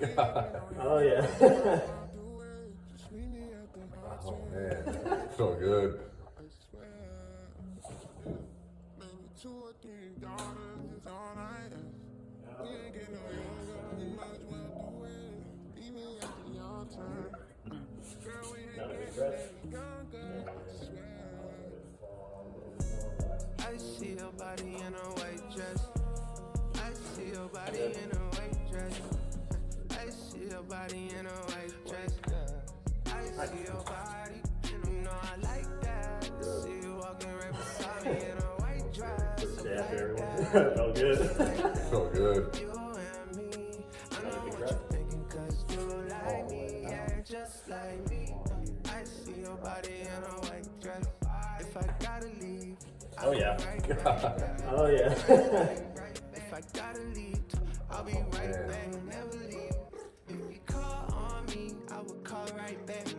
yeah. God. Oh yeah. Oh man, so good. I see your body in a white dress. I see your body in a white dress. I see your body in a white dress. I see your body, and you know I like that. See you walking right beside me in a white dress. Yeah, everyone. Felt good. So good. You and me, I know what you're thinking, cause you like me, yeah, just like me. I see your body in a white dress. If I gotta leave, Oh yeah. right. Oh yeah. If I gotta leave, I'll be right back, never leave. If you call on me, I will call right back.